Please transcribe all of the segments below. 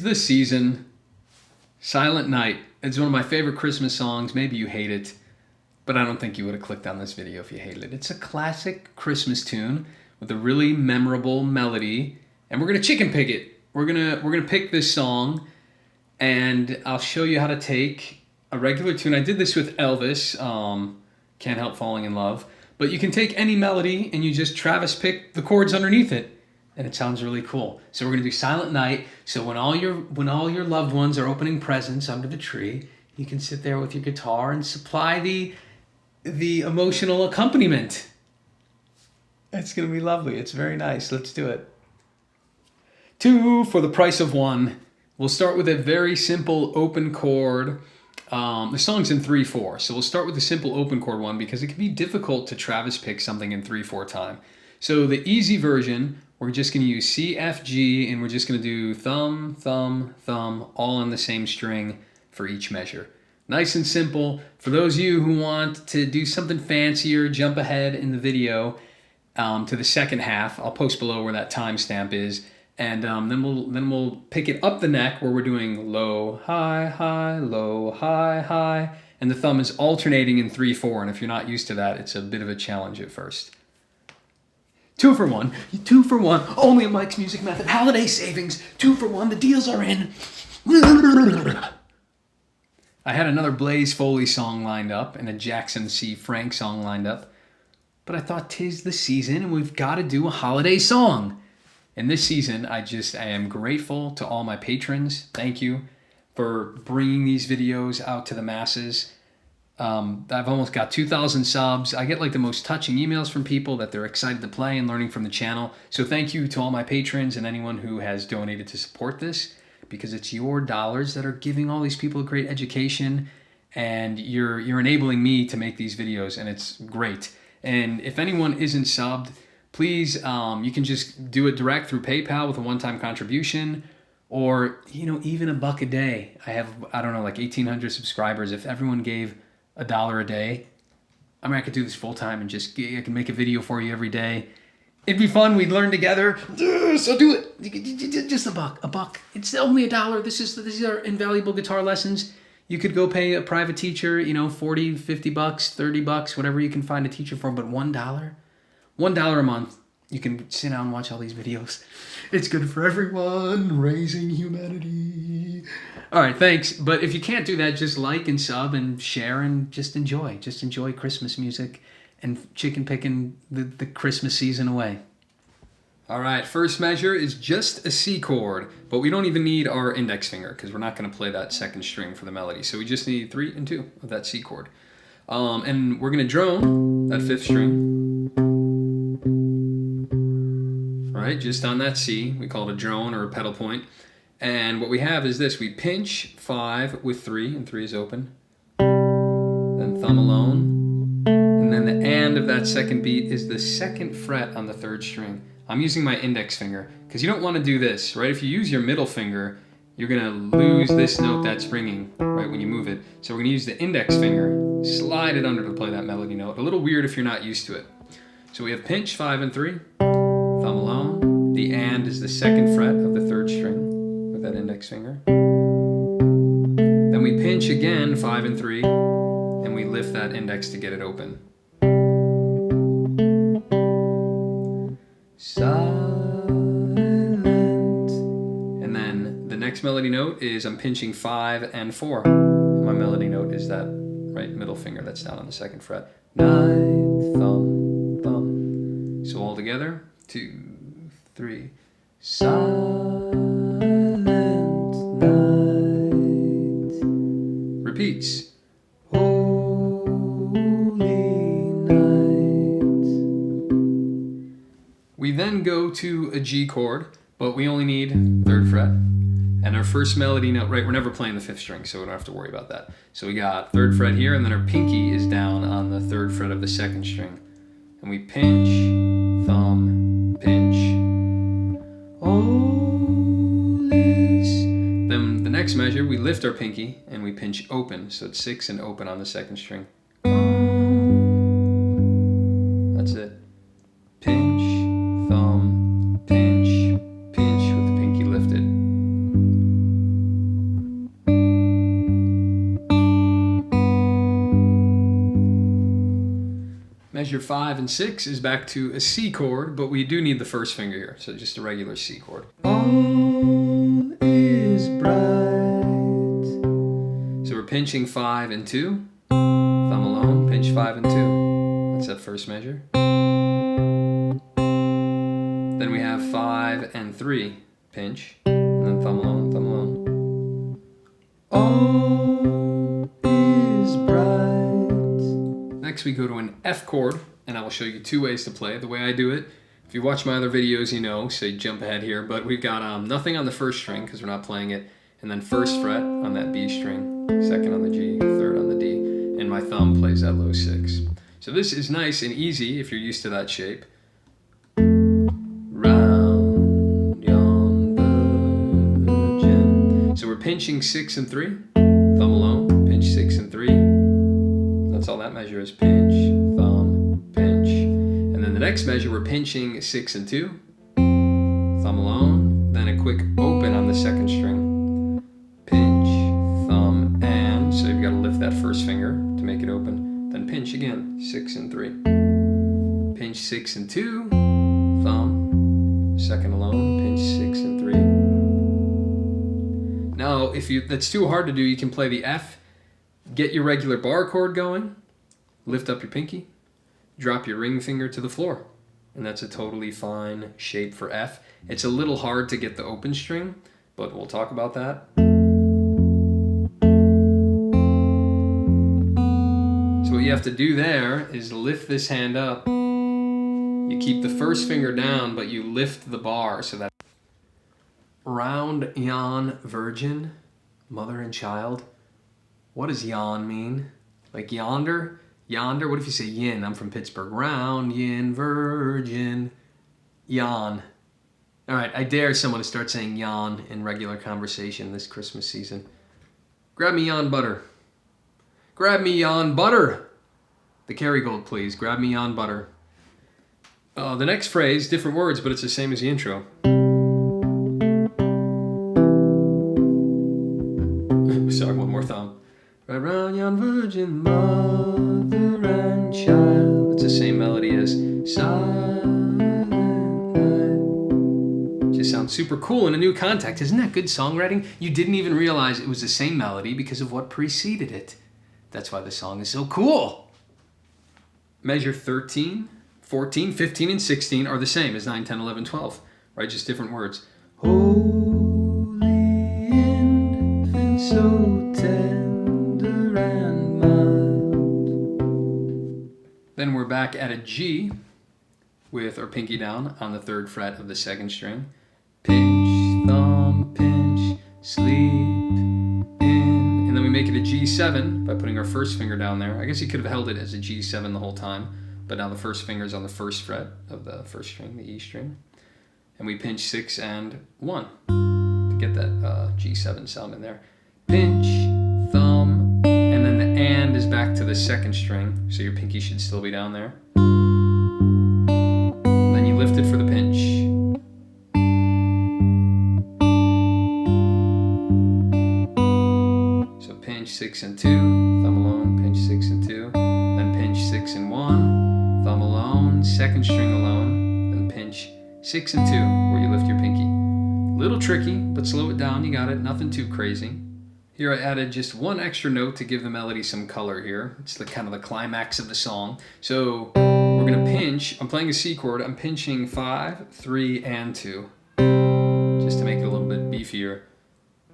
the Season, Silent Night. It's one of my favorite Christmas songs. Maybe you hate it, but I don't think you would have clicked on this video if you hated it. It's a classic Christmas tune with a really memorable melody, and we're gonna chicken pick it. We're gonna pick this song, and I'll show you how to take a regular tune. I did this with Elvis, Can't Help Falling in Love, but you can take any melody and you just Travis pick the chords underneath it, and it sounds really cool. So we're gonna do Silent Night. So when all your loved ones are opening presents under the tree, you can sit there with your guitar and supply the emotional accompaniment. It's gonna be lovely. It's very nice. Let's do it. 2 for the price of 1. We'll start with a very simple open chord. The song's in 3/4, so we'll start with the simple open chord one because it can be difficult to Travis pick something in 3/4 time. So the easy version, we're just going to use C, F, G, and we're just going to do thumb, thumb, thumb, all on the same string for each measure. Nice and simple. For those of you who want to do something fancier, jump ahead in the video to the second half. I'll post below where that timestamp is. And then we'll pick it up the neck where we're doing low, high, low, high, and the thumb is alternating in 3/4. And if you're not used to that, it's a bit of a challenge at first. 2 for 1, 2 for 1. Only at Mike's Music Method. Holiday savings. 2 for 1. The deals are in. I had another Blaze Foley song lined up and a Jackson C. Frank song lined up, but I thought 'tis the season and we've got to do a holiday song. And this season, I am grateful to all my patrons. Thank you for bringing these videos out to the masses. I've almost got 2,000 subs. I get like the most touching emails from people that they're excited to play and learning from the channel. So thank you to all my patrons and anyone who has donated to support this, because it's your dollars that are giving all these people a great education, and you're enabling me to make these videos, and it's great. And if anyone isn't subbed, please, you can just do it direct through PayPal with a one-time contribution, or, even $1 a day. I have, like 1,800 subscribers. If everyone gave $1 a day, I could do this full-time and I can make a video for you every day. It'd be fun. We'd learn together. So do it. Just $1. It's only $1. These are invaluable guitar lessons. You could go pay a private teacher, $40, $50, $30, whatever you can find a teacher for, but $1? $1 a month, you can sit down and watch all these videos. It's good for everyone, raising humanity. All right, thanks. But if you can't do that, just like and sub and share and just enjoy. Just enjoy Christmas music and chicken picking the Christmas season away. All right, first measure is just a C chord, but we don't even need our index finger because we're not going to play that second string for the melody. So we just need 3 and 2 of that C chord. And we're going to drone that 5th string. Right, just on that C. We call it a drone or a pedal point. And what we have is this. We pinch 5 with 3, and 3 is open. Then thumb alone. And then the and of that second beat is the 2nd fret on the 3rd string. I'm using my index finger because you don't want to do this, right? If you use your middle finger, you're going to lose this note that's ringing, right, when you move it. So we're going to use the index finger, slide it under to play that melody note. A little weird if you're not used to it. So we have pinch 5 and 3. Thumb alone. The and is the 2nd fret of the 3rd string with that index finger. Then we pinch again 5 and 3, and we lift that index to get it open. Silent. And then the next melody note is I'm pinching 5 and 4. And my melody note is that right middle finger that's down on the 2nd fret. Night, thumb, thumb. So all together. 2, 3. Silent night. Repeats. Holy night. We then go to a G chord, but we only need 3rd fret. And our first melody note, right, we're never playing the 5th string, so we don't have to worry about that. So we got 3rd fret here, and then our pinky is down on the 3rd fret of the 2nd string. And we pinch, thumb, pinch. Then the next measure, we lift our pinky and we pinch open. So it's 6 and open on the 2nd string. That's it. Pinch, thumb, pinch, pinch with the pinky lifted. measure 5 and 6 is back to a C chord, but we do need the first finger here, so just a regular C chord. All is bright. So we're pinching 5 and 2, thumb alone, pinch 5 and 2. That's that first measure. Then we have 5 and 3, pinch, and then thumb alone, thumb alone. All is bright. Next we go to an F chord, and I will show you 2 ways to play. The way I do it, if you watch my other videos, you know, so you jump ahead here, but we've got nothing on the first string because we're not playing it, and then first fret on that B string, second on the G, third on the D, and my thumb plays that low 6. So this is nice and easy if you're used to that shape. Round yon virgin. So we're pinching 6 and 3, thumb alone, pinch 6 and 3. That's all that measure is, pinch, thumb, pinch. And then the next measure we're pinching 6 and 2, thumb alone, then a quick open on the second string, pinch, thumb, and, so you've got to lift that first finger to make it open, then pinch again, 6 and 3. Pinch 6 and 2, thumb, second alone, pinch 6 and 3. Now, if that's too hard to do, you can play the F, get your regular bar chord going, lift up your pinky, drop your ring finger to the floor. And that's a totally fine shape for F. It's a little hard to get the open string, but we'll talk about that. So what you have to do there is lift this hand up. You keep the first finger down, but you lift the bar so that round yon virgin, mother and child. What does yon mean? Like yonder? Yonder? What if you say yin? I'm from Pittsburgh. Round yin virgin. Yon. All right, I dare someone to start saying yon in regular conversation this Christmas season. Grab me yon butter. Grab me yon butter. The Kerrygold, please. Grab me yon butter. The next phrase, different words, but it's the same as the intro. Sorry, one more thumb. Right round yon virgin, mother and child. It's the same melody as Silent Night. Just sounds super cool in a new context. Isn't that good songwriting? You didn't even realize it was the same melody because of what preceded it. That's why the song is so cool. Measure 13. 14, 15, and 16 are the same as 9, 10, 11, 12, right? Just different words. Holy infant, so tender and mild. Then we're back at a G with our pinky down on the 3rd fret of the 2nd string. Pinch, thumb, pinch, sleep in. And then we make it a G7 by putting our first finger down there. I guess you could have held it as a G7 the whole time. But now the first finger is on the 1st fret of the 1st string, the E string. And we pinch 6 and 1 to get that G7 sound in there. Pinch, thumb, and then the and is back to the 2nd string, so your pinky should still be down there. And then you lift it for the pinch. So pinch 6 and 2, thumb alone, pinch 6 and 2, then pinch 6 and 1. Thumb alone, 2nd string alone, then pinch 6 and 2 where you lift your pinky. Little tricky, but slow it down, you got it, nothing too crazy. Here I added just one extra note to give the melody some color here. It's the kind of the climax of the song. So we're gonna pinch, I'm playing a C chord, I'm pinching 5, 3, and 2, just to make it a little bit beefier.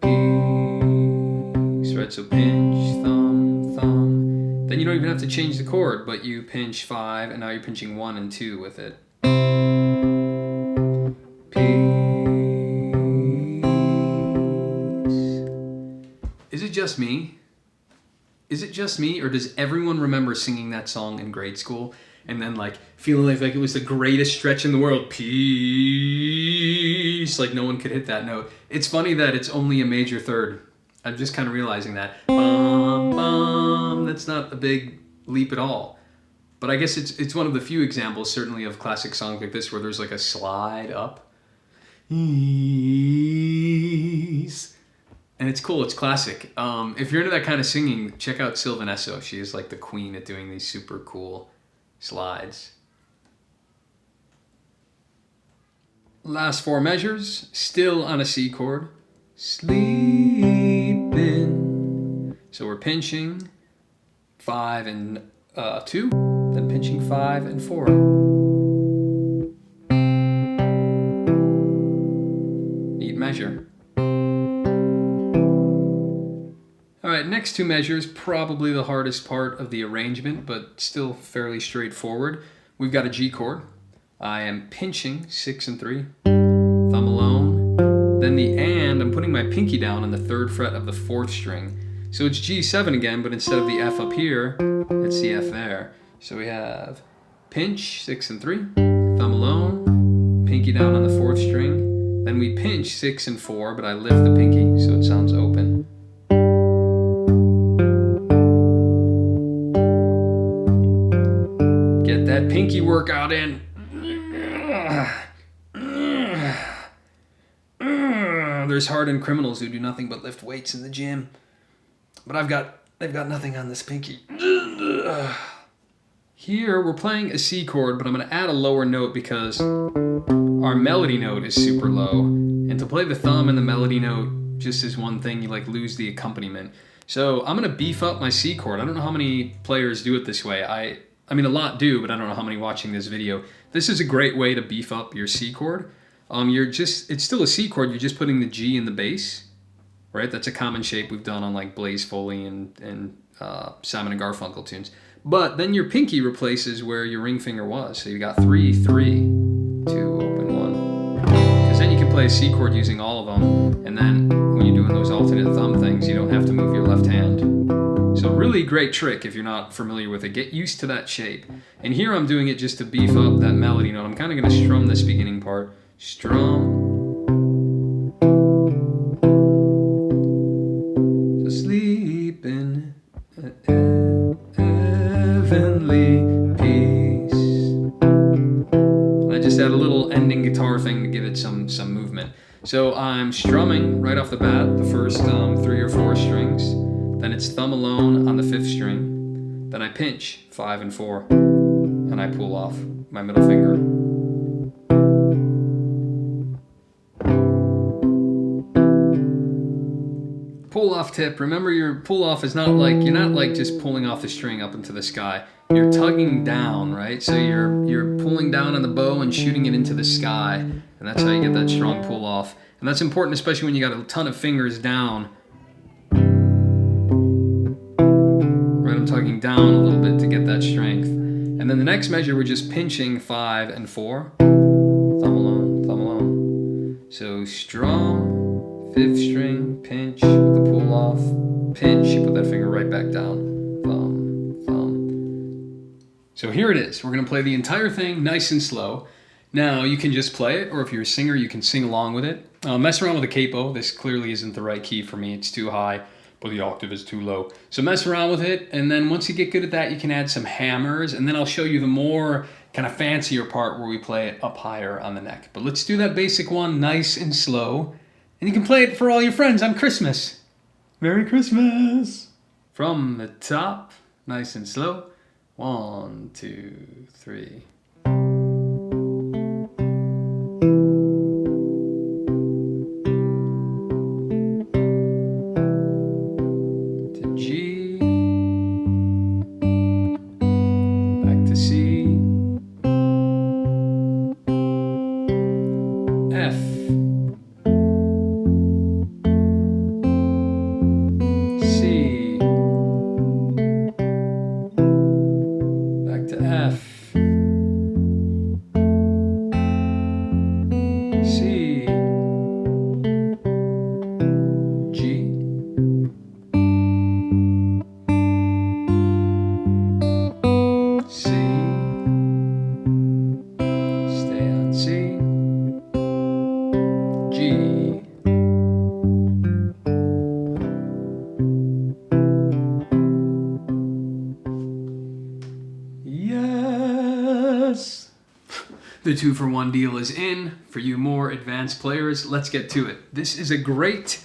Peace, right, so pinch, thumb, thumb. Then you don't even have to change the chord, but you pinch 5, and now you're pinching 1 and 2 with it. Peace. Is it just me? Is it just me, or does everyone remember singing that song in grade school and then like feeling like it was the greatest stretch in the world? Peace. Like no one could hit that note. It's funny that it's only a major 3rd. I'm just kind of realizing that. Bum, bum, that's not a big leap at all. But I guess it's one of the few examples, certainly, of classic songs like this where there's like a slide up. Ease. And it's cool, it's classic. If you're into that kind of singing, check out Sylvan Esso. She is like the queen at doing these super cool slides. Last 4 measures, still on a C chord, sleeping. So we're pinching 5 and 2, then pinching 5 and 4. Neat measure. All right, next 2 measures, probably the hardest part of the arrangement, but still fairly straightforward. We've got a G chord. I am pinching 6 and 3, thumb alone. Then the and, I'm putting my pinky down on the 3rd fret of the 4th string. So it's G7 again, but instead of the F up here, it's the F there. So we have pinch, 6 and 3, thumb alone, pinky down on the 4th string. Then we pinch 6 and 4, but I lift the pinky so it sounds open. Get that pinky workout in. There's hardened criminals who do nothing but lift weights in the gym. But they've got nothing on this pinky. Here we're playing a C chord, but I'm going to add a lower note because our melody note is super low. And to play the thumb and the melody note just is one thing, you like lose the accompaniment. So I'm going to beef up my C chord. I don't know how many players do it this way. I mean, a lot do, but I don't know how many watching this video. This is a great way to beef up your C chord. It's still a C chord, you're just putting the G in the bass, right? That's a common shape we've done on like Blaze Foley and Simon and Garfunkel tunes. But then your pinky replaces where your ring finger was. So you got 3, 3, 2, open 1. Because then you can play a C chord using all of them. And then when you're doing those alternate thumb things, you don't have to move your left hand. So really great trick if you're not familiar with it. Get used to that shape. And here I'm doing it just to beef up that melody note. I'm kind of going to strum this beginning part. Strum. So sleep in heavenly peace. And I just add a little ending guitar thing to give it some movement. So I'm strumming right off the bat the first 3 or 4 strings. Then it's thumb alone on the 5th string. Then I pinch 5 and 4. And I pull off my middle finger. Pull off tip. Remember, your pull off is not like, you're not like just pulling off the string up into the sky. You're tugging down, right? So you're pulling down on the bow and shooting it into the sky. And that's how you get that strong pull off. And that's important, especially when you got a ton of fingers down. Right, I'm tugging down a little bit to get that strength. And then the next measure, we're just pinching 5 and 4. Thumb alone, thumb alone. So strum. 5th string, pinch with the pull off, pinch, you put that finger right back down, thumb, thumb. So here it is. We're going to play the entire thing nice and slow. Now you can just play it, or if you're a singer, you can sing along with it. Mess around with a capo. This clearly isn't the right key for me. It's too high, but the octave is too low. So mess around with it, and then once you get good at that, you can add some hammers, and then I'll show you the more kind of fancier part where we play it up higher on the neck. But let's do that basic one nice and slow. And you can play it for all your friends on Christmas. Merry Christmas! From the top, nice and slow. 1, 2, 3. To G. Back to C. F. The 2-for-1 deal is in. For you more advanced players, let's get to it. This is a great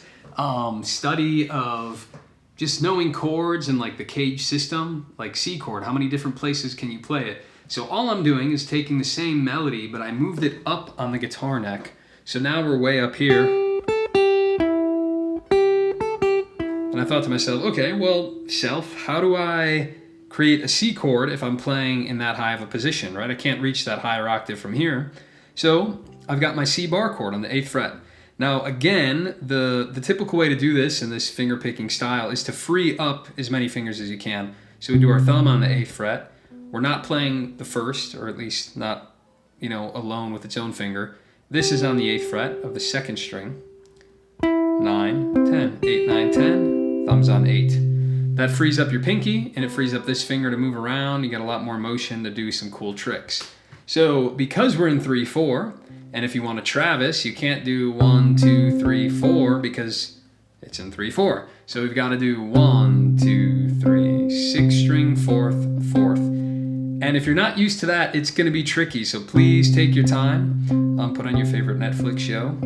study of just knowing chords and like the cage system, like C chord. How many different places can you play it? So all I'm doing is taking the same melody, but I moved it up on the guitar neck. So now we're way up here. And I thought to myself, okay, well, self, how do I create a C chord if I'm playing in that high of a position, right? I can't reach that higher octave from here. So I've got my C bar chord on the 8th fret. Now again, the typical way to do this in this finger picking style is to free up as many fingers as you can. So we do our thumb on the 8th fret. We're not playing the first, or at least not, alone with its own finger. This is on the 8th fret of the 2nd string. 9, 10, 8, 9, 10, thumbs on 8. That frees up your pinky, and it frees up this finger to move around. You get a lot more motion to do some cool tricks. So because we're in 3/4, and if you want to Travis, you can't do 1, 2, 3, 4 because it's in 3/4. So we've got to do 1, 2, 3, 6 string, 4th, 4th. And if you're not used to that, it's going to be tricky. So please take your time, put on your favorite Netflix show,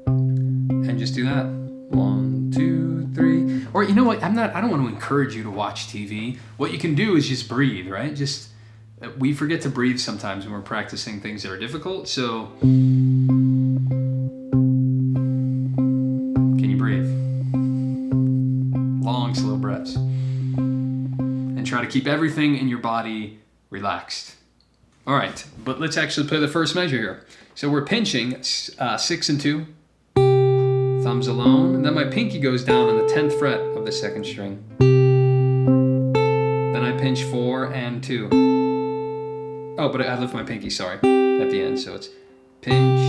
and just do that. 1, 2, 3. Or you know what? I don't want to encourage you to watch TV. What you can do is just breathe, right? We forget to breathe sometimes when we're practicing things that are difficult. So can you breathe? Long, slow breaths. And try to keep everything in your body relaxed. All right, but let's actually play the first measure here. So we're pinching 6 and 2, thumbs alone, and then my pinky goes down on the 10th fret of the 2nd string. Then I pinch 4 and 2. Oh, but I lift my pinky, sorry, at the end. So it's pinch,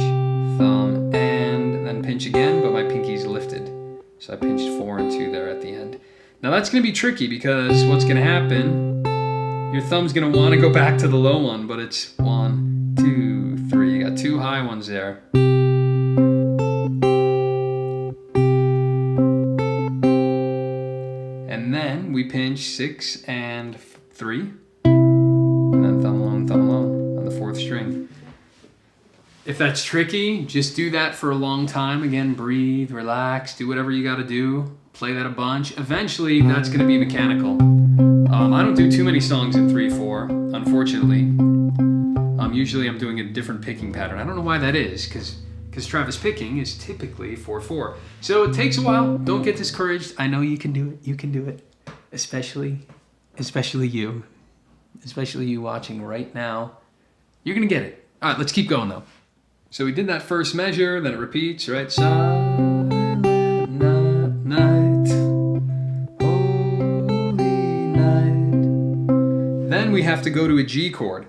thumb, and then pinch again, but my pinky's lifted. So I pinched 4 and 2 there at the end. Now that's gonna be tricky because what's gonna happen, your thumb's gonna wanna go back to the low one, but it's 1, 2, 3. You got 2 high ones there. And then we pinch 6 and 3. And then thumb alone on the 4th string. If that's tricky, just do that for a long time. Again, breathe, relax, do whatever you gotta do. Play that a bunch. Eventually, that's gonna be mechanical. I don't do too many songs in 3/4, unfortunately. Usually I'm doing a different picking pattern. I don't know why that is, because Travis picking is typically 4/4. So it takes a while. Don't get discouraged. I know you can do it. You can do it. Especially you. Especially you watching right now. You're gonna get it. All right, let's keep going though. So we did that first measure, then it repeats, right? Silent night, holy night. Then we have to go to a G chord.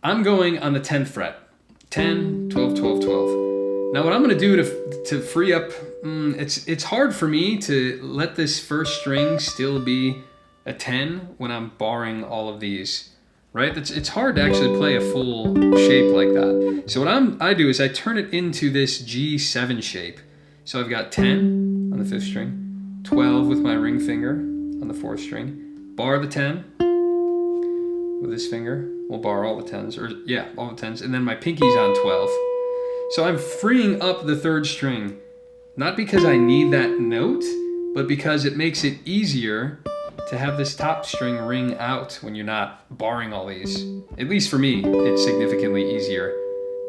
I'm going on the 10th fret. 10, 12, 12, 12. Now what I'm gonna do to free up, it's hard for me to let this first string still be a 10 when I'm barring all of these, right? It's hard to actually play a full shape like that. So what I do is I turn it into this G7 shape. So I've got 10 on the 5th string, 12 with my ring finger on the 4th string, bar the 10 with this finger. We'll bar all the 10s, all the 10s, and then my pinky's on 12. So I'm freeing up the 3rd string, not because I need that note, but because it makes it easier to have this top string ring out when you're not barring all these. At least for me, it's significantly easier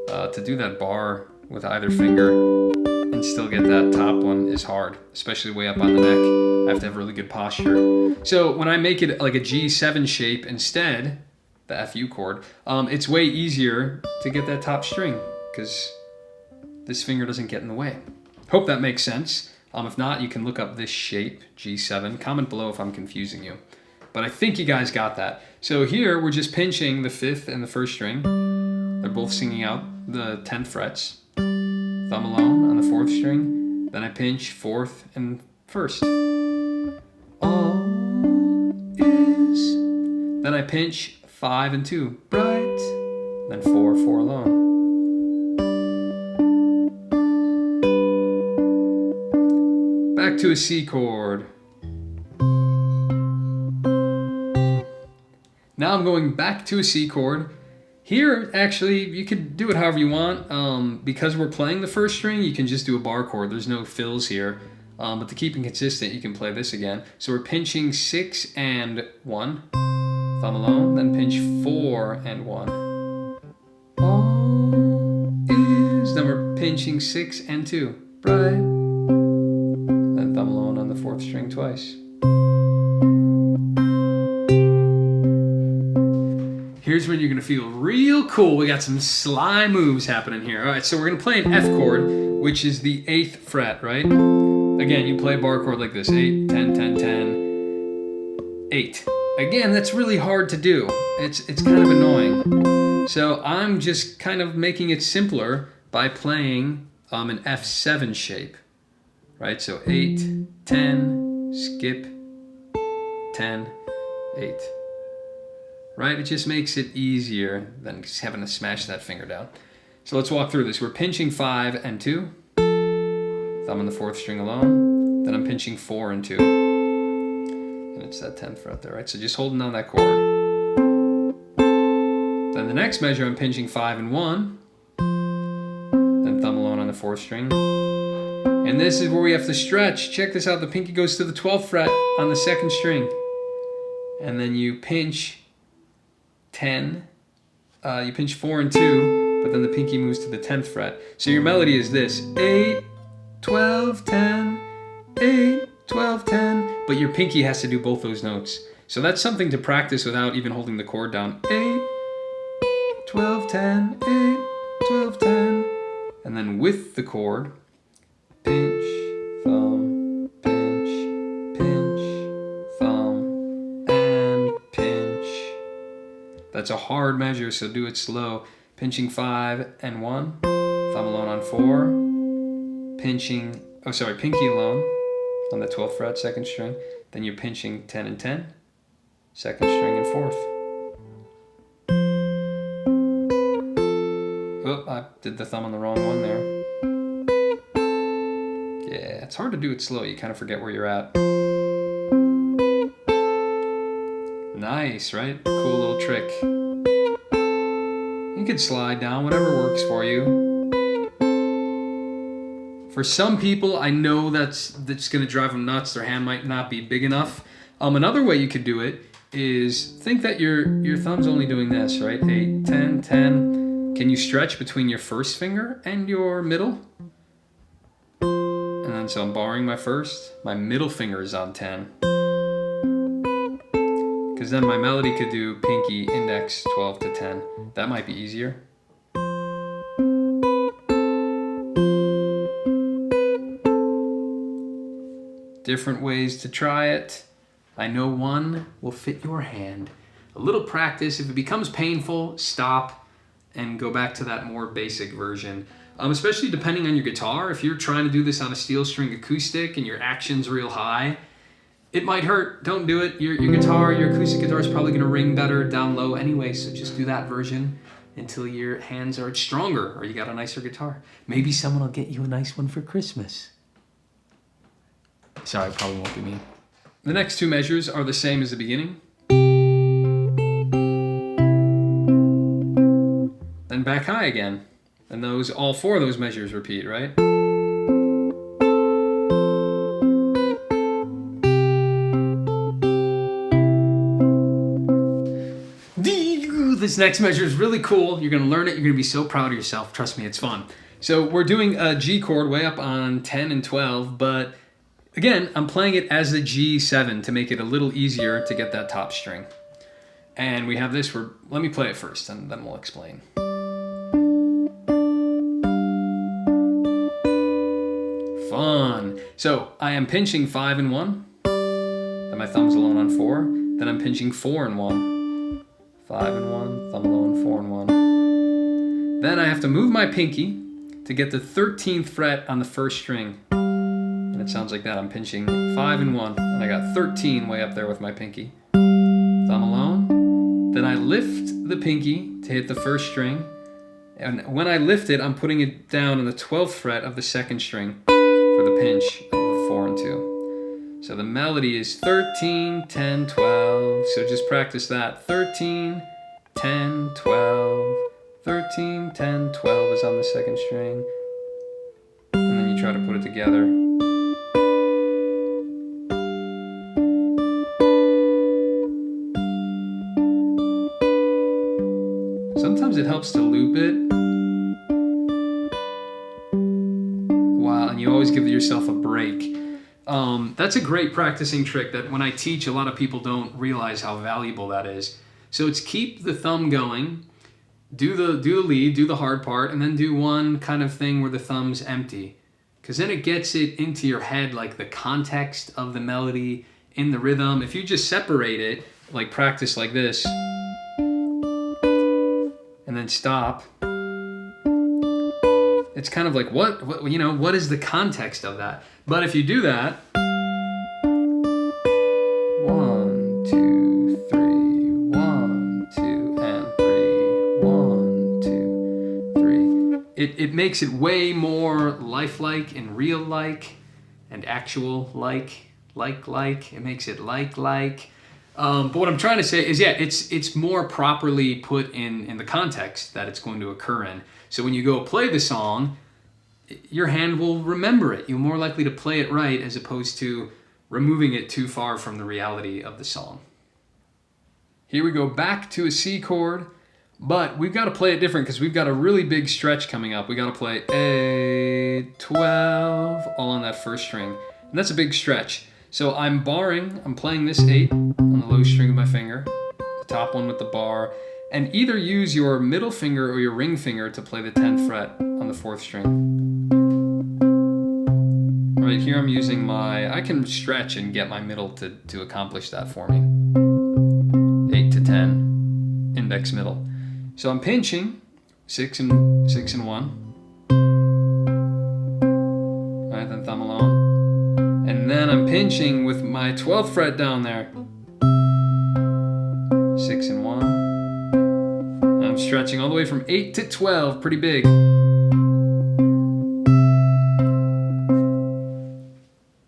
to do that bar with either finger and still get that top one is hard, especially way up on the neck. I have to have really good posture. So when I make it like a G7 shape instead, the FU chord, it's way easier to get that top string because this finger doesn't get in the way. Hope that makes sense. If not, you can look up this shape, G7. Comment below if I'm confusing you. But I think you guys got that. So here, we're just pinching the 5th and the 1st string. They're both singing out the 10th frets. Thumb alone on the 4th string. Then I pinch 4th and 1st. All is... Then I pinch 5 and 2. Bright. Then 4, 4 alone. Back to a C chord. Now I'm going back to a C chord. Here, actually, you could do it however you want. Because we're playing the 1st string, you can just do a bar chord. There's no fills here. But to keep it consistent, you can play this again. So we're pinching 6 and 1. thumb alone, then pinch 4 and 1. All is, then we're pinching 6 and 2. Bright. Then thumb alone on the 4th string twice. Here's when you're gonna feel real cool. We got some sly moves happening here. All right, so we're gonna play an F chord, which is the 8th fret, right? Again, you play a bar chord like this, 8, 10, 10, 10, 8. Again, that's really hard to do. It's kind of annoying. So I'm just kind of making it simpler by playing an F7 shape, right? So 8, 10, skip, 10, 8. Right? It just makes it easier than just having to smash that finger down. So let's walk through this. We're pinching 5 and 2. Thumb on the 4th string alone. Then I'm pinching 4 and 2. And it's that 10th fret there, right? So just holding down that chord. Then the next measure, I'm pinching 5 and 1. Then thumb alone on the 4th string. And this is where we have to stretch. Check this out. The pinky goes to the 12th fret on the 2nd string. And then you pinch 10, you pinch 4 and 2, but then the pinky moves to the 10th fret. So your melody is this, 8, 12, 10, 8, 12, 10, but your pinky has to do both those notes. So that's something to practice without even holding the chord down. 8, 12, 10, 8, 12, 10, and then with the chord, pinch, thumb, pinch, pinch, thumb, and pinch. That's a hard measure, so do it slow. Pinching 5 and 1, thumb alone on 4, pinching, pinky alone on the 12th fret, 2nd string, then you're pinching 10 and 10, 2nd string and 4th. Oh, I did the thumb on the wrong one there. Yeah, it's hard to do it slow, you kind of forget where you're at. Nice, right? Cool little trick. You can slide down, whatever works for you. For some people, I know that's going to drive them nuts. Their hand might not be big enough. Another way you could do it is think that your thumb's only doing this, right? 8, 10, 10. Can you stretch between your first finger and your middle? And then so I'm borrowing my first. My middle finger is on 10. Because then my melody could do pinky, index, 12 to 10. That might be easier. Different ways to try it. I know one will fit your hand. A little practice. If it becomes painful, stop and go back to that more basic version. Especially depending on your guitar. If you're trying to do this on a steel string acoustic and your action's real high, it might hurt. Don't do it. Your guitar, your acoustic guitar is probably going to ring better down low anyway, so just do that version until your hands are stronger or you got a nicer guitar. Maybe someone will get you a nice one for Christmas. Sorry, probably won't be me. The next two measures are the same as the beginning. Then back high again. And all four of those measures repeat, right? This next measure is really cool. You're going to learn it. You're going to be so proud of yourself. Trust me, it's fun. So we're doing a G chord way up on 10 and 12, but again, I'm playing it as the G7 to make it a little easier to get that top string. And we have this. Let me play it first, and then we'll explain. Fun. So I am pinching 5 and 1. Then my thumb's alone on 4. Then I'm pinching 4 and 1. 5 and 1, thumb alone, 4 and 1. Then I have to move my pinky to get the 13th fret on the first string. And it sounds like that. I'm pinching 5 and 1, and I got 13 way up there with my pinky. Thumb alone. Then I lift the pinky to hit the first string. And when I lift it, I'm putting it down on the 12th fret of the second string for the pinch of the 4 and 2. So the melody is 13, 10, 12. So just practice that. 13, 10, 12. 13, 10, 12 is on the second string. And then you try to put it together. Sometimes it helps to loop it. Wow, and you always give yourself a break. That's a great practicing trick that when I teach, a lot of people don't realize how valuable that is. So it's keep the thumb going, do the lead, do the hard part, and then do one kind of thing where the thumb's empty. Because then it gets it into your head, like the context of the melody, in the rhythm. If you just separate it, like practice like this, and then stop, it's kind of like, what is the context of that? But if you do that, 1, 2, 3, 1, 2, and 3, 1, 2, 3. It makes it way more lifelike and real-like and actual-like. It makes it like. But what I'm trying to say is, yeah, it's more properly put in the context that it's going to occur in. So when you go play the song, your hand will remember it. You're more likely to play it right as opposed to removing it too far from the reality of the song. Here we go back to a C chord, but we've got to play it different because we've got a really big stretch coming up. We got to play A, 12, all on that first string. And that's a big stretch. So I'm playing this 8 on the low string of my finger, the top one with the bar, and either use your middle finger or your ring finger to play the 10th fret on the 4th string. Right here I'm using I can stretch and get my middle to accomplish that for me. 8 to 10, index middle. So I'm pinching 6 and 1. Right, then thumb alone. And then I'm pinching with my 12th fret down there. 6 and 1. And I'm stretching all the way from 8 to 12, pretty big.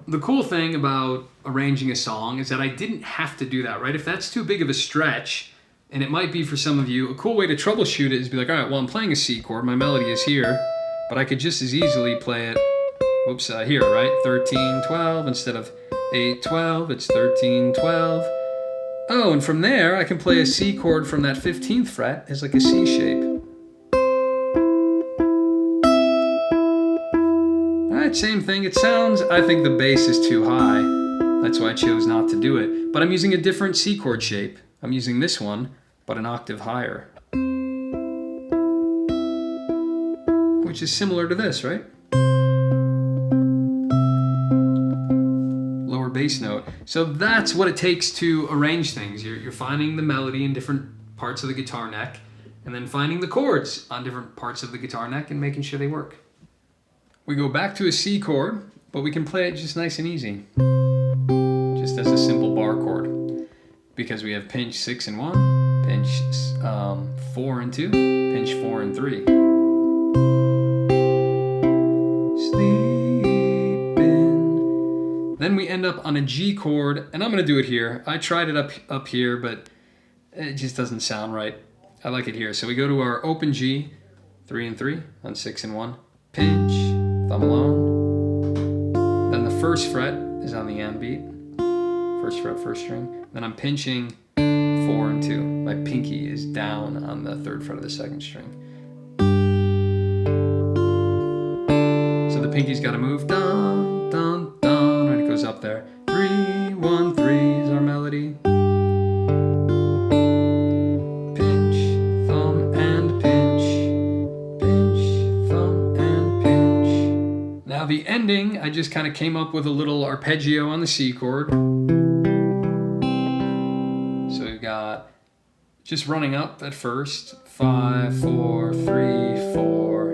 The cool thing about arranging a song is that I didn't have to do that, right? If that's too big of a stretch, and it might be for some of you, a cool way to troubleshoot it is be like, all right, well, I'm playing a C chord, my melody is here, but I could just as easily play it, here, right? 13, 12, instead of 8, 12, it's 13, 12. Oh, and from there, I can play a C chord from that 15th fret as like a C shape. All right, same thing. It sounds, I think the bass is too high. That's why I chose not to do it. But I'm using a different C chord shape. I'm using this one, but an octave higher. Which is similar to this, right? Lower bass note. So that's what it takes to arrange things. You're finding the melody in different parts of the guitar neck, and then finding the chords on different parts of the guitar neck and making sure they work. We go back to a C chord, but we can play it just nice and easy. Just as a simple bar chord. Because we have pinch 6 and 1, pinch 4 and 2, pinch 4 and 3. Sleeping. Then we end up on a G chord, and I'm going to do it here. I tried it up here, but it just doesn't sound right. I like it here. So we go to our open G, 3 and 3 on 6 and 1, pinch, thumb alone. Then the first fret is on the AM beat, first fret, first string. Then I'm pinching 4 and 2. My pinky is down on the 3rd fret of the 2nd string. So the pinky's got to move, dun, dun, dun, and it goes up there. 3, 1, 3 is our melody. Pinch, thumb, and pinch. Pinch, thumb, and pinch. Now the ending, I just kind of came up with a little arpeggio on the C chord. So we've got just running up at first, 5, 4, 3, 4,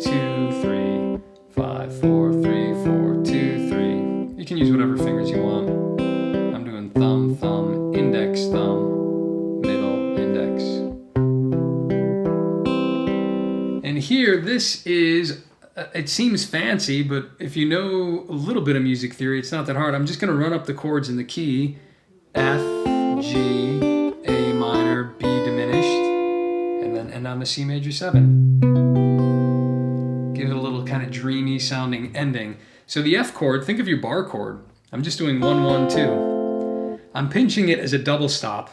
2, 3, 5, 4, 3, 4, 2, 3. You can use whatever fingers you want. I'm doing thumb, thumb, index, thumb, middle, index. And here, this is, it seems fancy, but if you know a little bit of music theory, it's not that hard. I'm just going to run up the chords in the key, F, G, A minor, B diminished, and then end on the C major 7. Give it a little kind of dreamy sounding ending. So the F chord, think of your bar chord. I'm just doing 1, 1, 2. I'm pinching it as a double stop.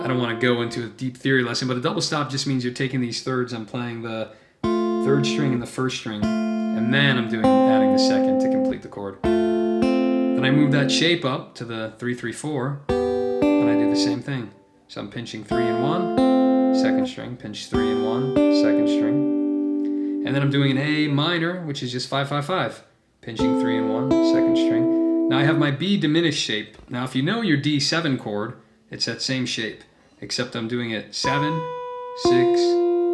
I don't want to go into a deep theory lesson, but a double stop just means you're taking these thirds. I'm playing the third string and the first string, and then I'm adding the second to complete the chord. Then I move that shape up to the 3-3-4, and I do the same thing. So I'm pinching 3 and 1, second string, pinch 3 and 1, second string. And then I'm doing an A minor, which is just 5-5-5, pinching 3 and 1, second string. Now I have my B diminished shape. Now if you know your D7 chord, it's that same shape, except I'm doing it 7, 6,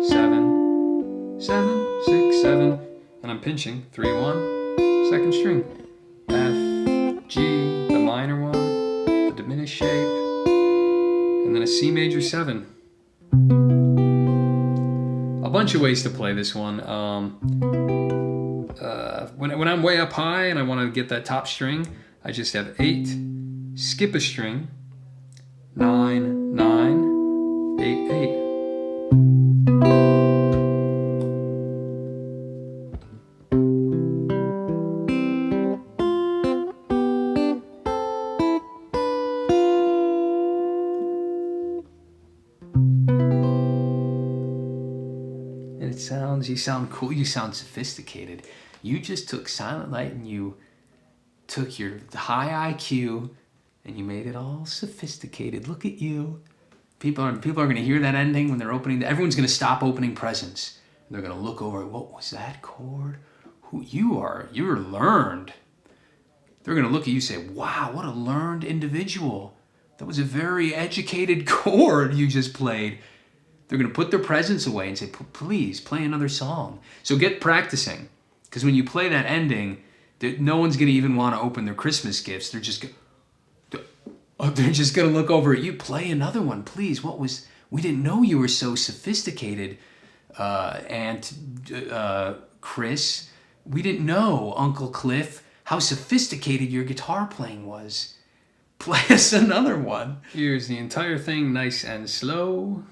7, 7, 6, 7, and I'm pinching 3, 1, second string. F, G, the minor one, the diminished shape, and then a C major 7. A bunch of ways to play this one. When I'm way up high and I want to get that top string, I just have 8, skip a string, 9, 9, 8, 8. And it sounds, you sound cool, you sound sophisticated. You just took Silent Night and you took your high IQ and you made it all sophisticated. Look at you. People are going to hear that ending when they're opening. Everyone's going to stop opening presents. They're going to look over. What was that chord? You're learned. They're going to look at you and say, wow, what a learned individual. That was a very educated chord you just played. They're going to put their presents away and say, please play another song. So get practicing. Because when you play that ending, no one's going to even want to open their Christmas gifts. They're just going to look over at you. Play another one, please. We didn't know you were so sophisticated, Aunt Chris. We didn't know, Uncle Cliff, how sophisticated your guitar playing was. Play us another one. Here's the entire thing, nice and slow.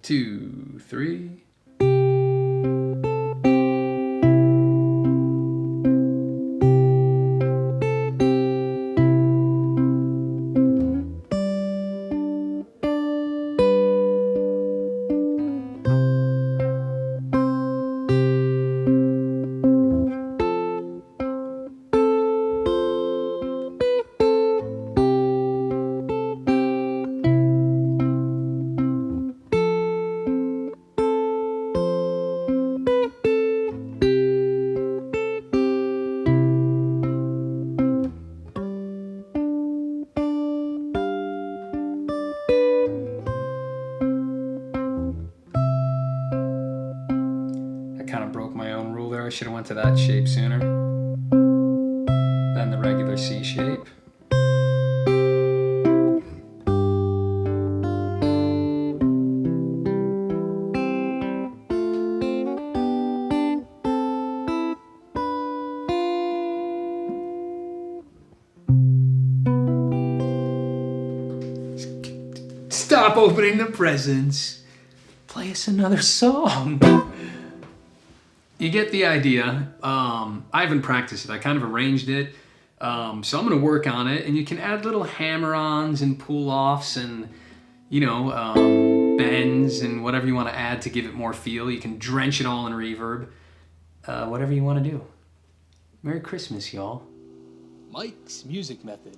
2, 3. Kind of broke my own rule there. I should have went to that shape sooner than the regular C shape. Stop opening the presents. Play us another song. You get the idea. I haven't practiced it. I kind of arranged it. So I'm going to work on it. And you can add little hammer-ons and pull-offs and, bends and whatever you want to add to give it more feel. You can drench it all in reverb. Whatever you want to do. Merry Christmas, y'all. Mike's Music Method.